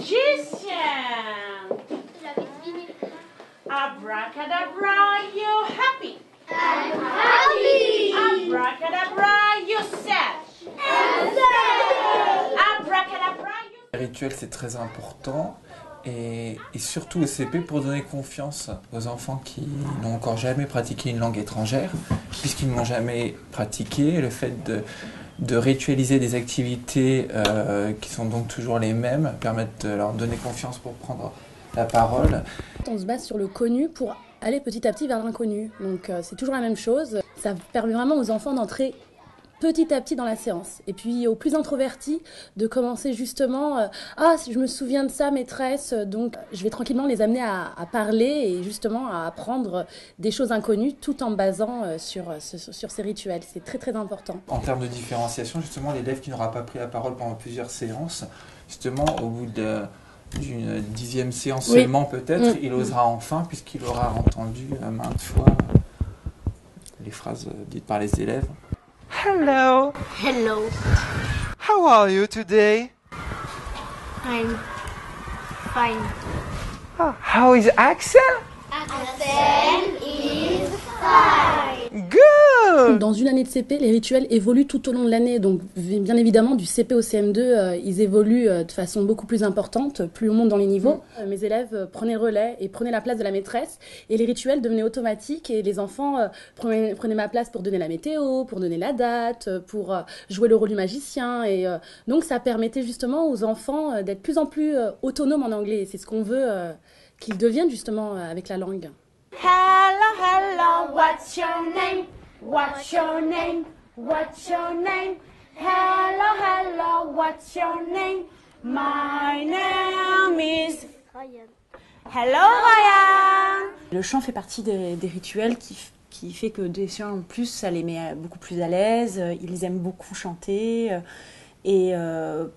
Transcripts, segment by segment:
magician. Abracadabra, you happy. I'm happy. Abracadabra, you sad. I'm sad. Abracadabra, you... Les rituels, c'est très important. Et surtout au CP pour donner confiance aux enfants qui n'ont encore jamais pratiqué une langue étrangère, puisqu'ils ne l'ont jamais pratiqué. Le fait de ritualiser des activités qui sont donc toujours les mêmes permettent de leur donner confiance pour prendre la parole. On se base sur le connu pour aller petit à petit vers l'inconnu. Donc c'est toujours la même chose. Ça permet vraiment aux enfants d'entrer petit à petit dans la séance. Et puis aux plus introvertis, de commencer justement ah, je me souviens de ça, maîtresse, donc je vais tranquillement les amener à parler et justement à apprendre des choses inconnues tout en basant sur ces rituels. C'est très très important. En termes de différenciation, justement, l'élève qui n'aura pas pris la parole pendant plusieurs séances, justement, au bout d'une 10e séance seulement peut-être, il osera enfin, puisqu'il aura entendu maintes fois les phrases dites par les élèves. Hello. Hello. How are you today? I'm fine. Oh, how is Axel? Axel is fine. Good. Dans une année de CP, les rituels évoluent tout au long de l'année. Donc, bien évidemment, du CP au CM2, ils évoluent de façon beaucoup plus importante, plus on monte dans les niveaux. Mes élèves prenaient relais et prenaient la place de la maîtresse. Et les rituels devenaient automatiques. Et les enfants prenaient ma place pour donner la météo, pour donner la date, pour jouer le rôle du magicien. Et donc, ça permettait justement aux enfants d'être de plus en plus autonomes en anglais. Et c'est ce qu'on veut qu'ils deviennent justement avec la langue. Hello, hello, what's your name? What's your name? What's your name? Hello, hello, what's your name? My name is... Ryan. Hello, Ryan! Le chant fait partie des rituels qui fait que des gens en plus, ça les met beaucoup plus à l'aise, ils aiment beaucoup chanter. Et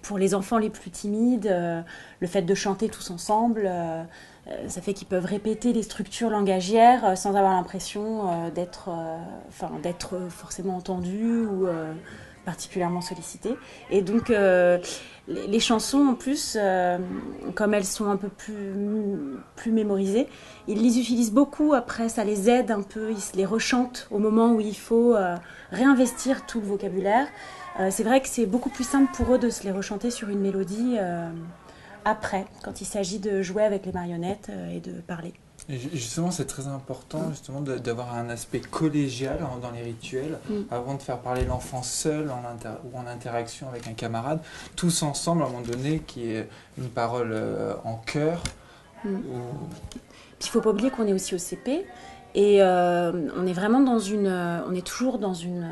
pour les enfants les plus timides, le fait de chanter tous ensemble, ça fait qu'ils peuvent répéter les structures langagières sans avoir l'impression d'être forcément entendus ou particulièrement sollicités. Et donc les chansons en plus, comme elles sont un peu plus mémorisées, ils les utilisent beaucoup après, ça les aide un peu, ils les rechantent au moment où il faut réinvestir tout le vocabulaire. C'est vrai que c'est beaucoup plus simple pour eux de se les rechanter sur une mélodie après, quand il s'agit de jouer avec les marionnettes et de parler. Et justement, c'est très important justement d'avoir un aspect collégial dans les rituels, avant de faire parler l'enfant seul ou en interaction avec un camarade, tous ensemble à un moment donné, qui est une parole en chœur. Puis il ne faut pas oublier qu'on est aussi au CP et on est vraiment on est toujours dans une...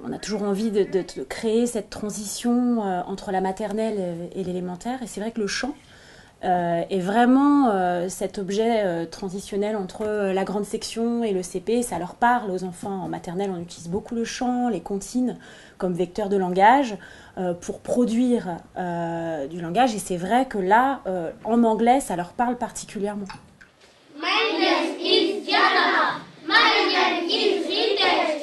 On a toujours envie de créer cette transition entre la maternelle et l'élémentaire. Et c'est vrai que le chant est vraiment cet objet transitionnel entre la grande section et le CP. Ça leur parle aux enfants en maternelle. On utilise beaucoup le chant, les comptines comme vecteur de langage pour produire du langage. Et c'est vrai que là, en anglais, ça leur parle particulièrement. My name is Diana. My name is Rita.